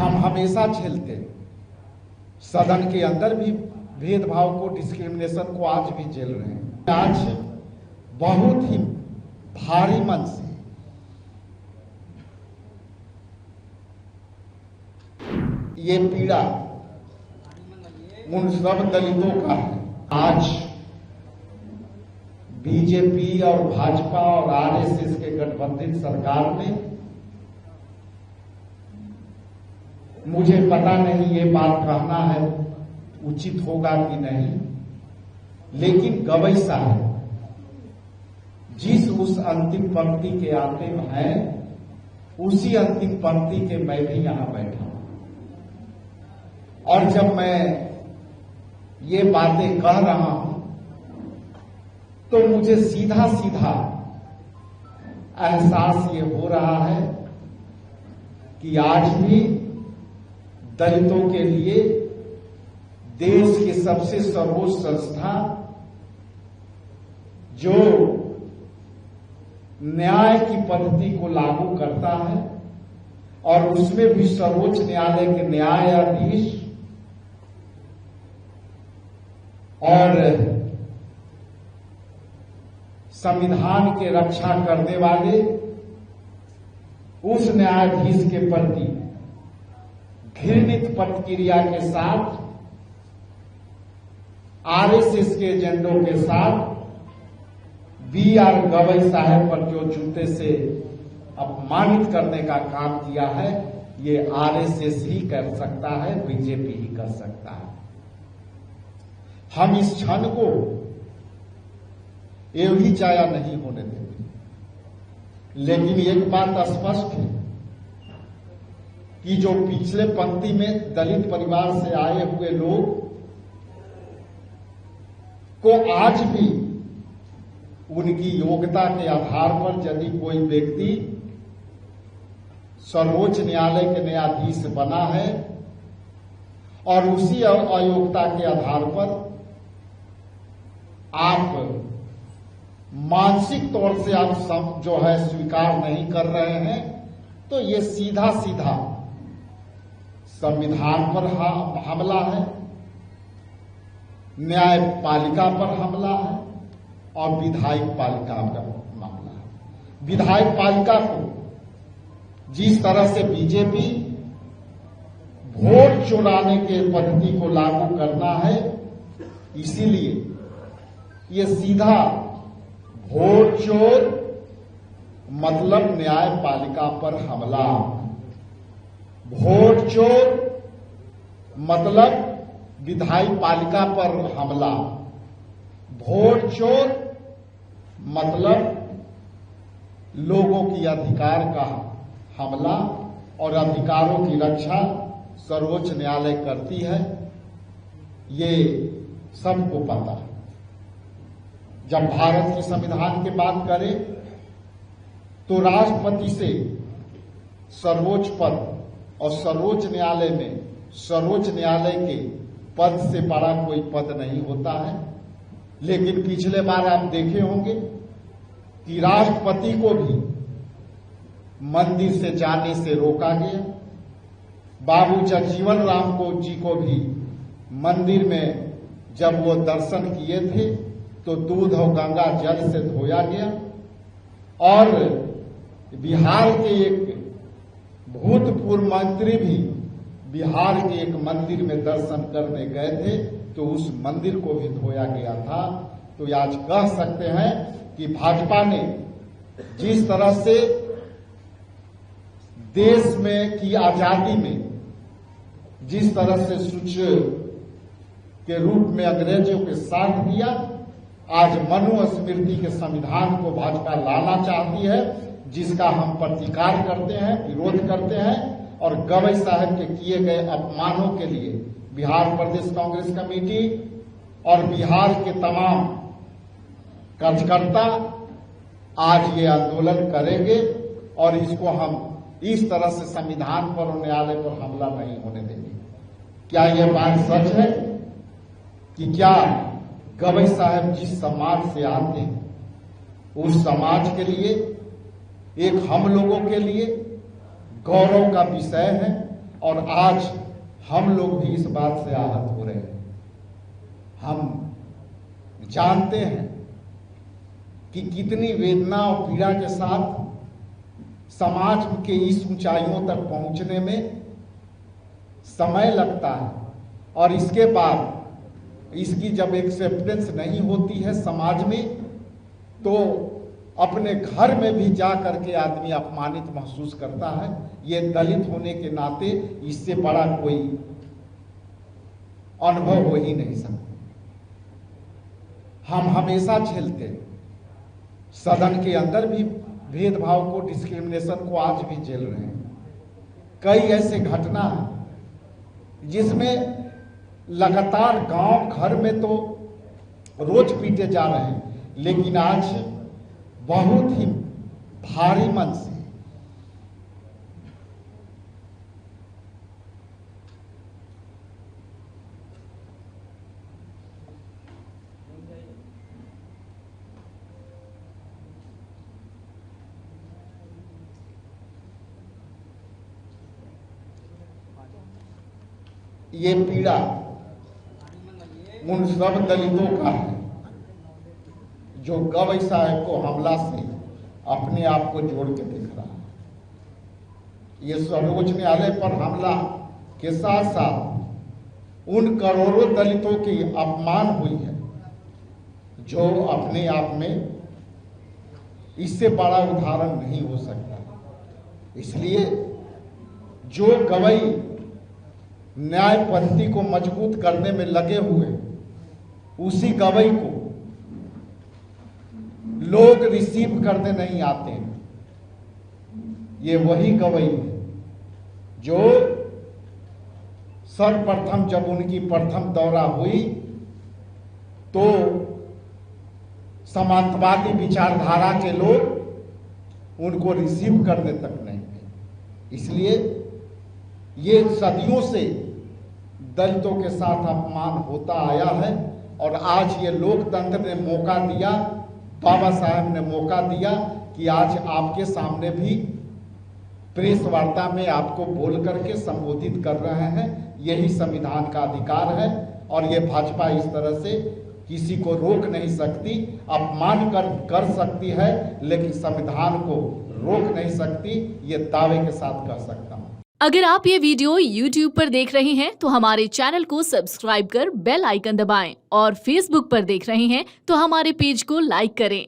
हम हमेशा झेलते हैं। सदन के अंदर भी भेदभाव को, डिस्क्रिमिनेशन को आज भी झेल रहे हैं। आज बहुत ही भारी मन से ये पीड़ा उन सब दलितों का है। आज बीजेपी और भाजपा और आरएसएस के गठबंधन सरकार ने, मुझे पता नहीं ये बात कहना है उचित होगा कि नहीं, लेकिन गवई साहब जिस उस अंतिम पंक्ति के आते हैं, उसी अंतिम पंक्ति के मैं भी यहां बैठा हूं। और जब मैं ये बातें कह रहा हूं तो मुझे सीधा सीधा एहसास ये हो रहा है कि आज भी दलितों के लिए देश की सबसे सर्वोच्च संस्था जो न्याय की पद्धति को लागू करता है और उसमें भी सर्वोच्च न्यायालय के न्यायाधीश और संविधान के रक्षा करने वाले उस न्यायाधीश के प्रति घृणित प्रतिक्रिया के साथ, आरएसएस के एजेंडों के साथ बी.आर. गवई साहब पर जो जूते से अपमानित करने का काम किया है, ये आरएसएस ही कर सकता है, बीजेपी ही कर सकता है। हम इस क्षण को एवं ही जाया नहीं होने देंगे। लेकिन एक बात स्पष्ट है कि जो पिछले पंक्ति में दलित परिवार से आए हुए लोग को आज भी उनकी योग्यता के आधार पर यदि कोई व्यक्ति सर्वोच्च न्यायालय के न्यायाधीश बना है और उसी अयोग्यता के आधार पर आप मानसिक तौर से आप जो है स्वीकार नहीं कर रहे हैं, तो ये सीधा सीधा संविधान पर हमला है, न्यायपालिका पर हमला है और विधायक पालिका का मामला है। विधायक पालिका को जिस तरह से बीजेपी वोट चुराने के पद्धति को लागू करना है, इसीलिए ये सीधा वोट चोर मतलब न्यायपालिका पर हमला, वोट चोर मतलब विधायक पालिका पर हमला, वोट चोर मतलब लोगों की अधिकार का हमला, और अधिकारों की रक्षा सर्वोच्च न्यायालय करती है, ये सबको पता है। जब भारत के संविधान की बात करें तो राष्ट्रपति से सर्वोच्च पद और सर्वोच्च न्यायालय में सर्वोच्च न्यायालय के पद से बड़ा कोई पद नहीं होता है। लेकिन पिछले बार आप देखे होंगे कि राष्ट्रपति को भी मंदिर से जाने से रोका गया, बाबू जगजीवन राम जी को भी मंदिर में जब वो दर्शन किए थे तो दूध और गंगा जल से धोया गया, और बिहार के एक भूतपूर्व मंत्री भी बिहार के एक मंदिर में दर्शन करने गए थे तो उस मंदिर को भी धोया गया था। तो आज कह सकते हैं कि भाजपा ने जिस तरह से देश में की आजादी में जिस तरह से सूच्य के रूप में अंग्रेजों के साथ दिया, आज मनुस्मृति के संविधान को भाजपा लाना चाहती है, जिसका हम प्रतिकार करते हैं, विरोध करते हैं। और गवई साहब के किए गए अपमानों के लिए बिहार प्रदेश कांग्रेस कमेटी और बिहार के तमाम कार्यकर्ता आज ये आंदोलन करेंगे और इसको हम इस तरह से संविधान पर और न्यायालय पर हमला नहीं होने देंगे। क्या यह बात सच है कि क्या गवई साहब जिस समाज से आते हैं उस समाज के लिए, एक हम लोगों के लिए गौरव का विषय है और आज हम लोग भी इस बात से आहत हो रहे हैं। हम जानते हैं कि कितनी वेदना और पीड़ा के साथ समाज के इस ऊंचाइयों तक पहुंचने में समय लगता है, और इसके बाद इसकी जब एक्सेप्टेंस नहीं होती है समाज में, तो अपने घर में भी जा करके आदमी अपमानित महसूस करता है। ये दलित होने के नाते इससे बड़ा कोई अनुभव हो ही नहीं सकता। हम हमेशा झेलते हैं, सदन के अंदर भी भेदभाव को, डिस्क्रिमिनेशन को आज भी झेल रहे हैं। कई ऐसे घटना है जिसमें लगातार गांव घर में तो रोज पीटे जा रहे हैं, लेकिन आज बहुत ही भारी मन से ये पीड़ा उन सब दलितों का है जो गवई साहब को हमला से अपने आप को जोड़ के दिख रहा है। ये सर्वोच्च न्यायालय पर हमला के साथ साथ उन करोड़ों दलितों की अपमान हुई है, जो अपने आप में इससे बड़ा उदाहरण नहीं हो सकता। इसलिए जो गवई न्याय पद्धति को मजबूत करने में लगे हुए, उसी गवई को लोग रिसीव करने नहीं आते हैं। ये वही गवई है जो सर्वप्रथम जब उनकी प्रथम दौरा हुई तो समाजवादी विचारधारा के लोग उनको रिसीव करने तक नहीं गए। इसलिए ये सदियों से दलितों के साथ अपमान होता आया है, और आज ये लोकतंत्र ने मौका दिया, बाबा साहब ने मौका दिया कि आज आपके सामने भी प्रेस वार्ता में आपको बोल करके संबोधित कर रहे हैं। यही संविधान का अधिकार है, और ये भाजपा इस तरह से किसी को रोक नहीं सकती। अपमान कर सकती है, लेकिन संविधान को रोक नहीं सकती। ये दावे के साथ कह सकता हूँ। अगर आप ये वीडियो YouTube पर देख रहे हैं तो हमारे चैनल को सब्सक्राइब कर बेल आइकन दबाएं, और Facebook पर देख रहे हैं तो हमारे पेज को लाइक करें।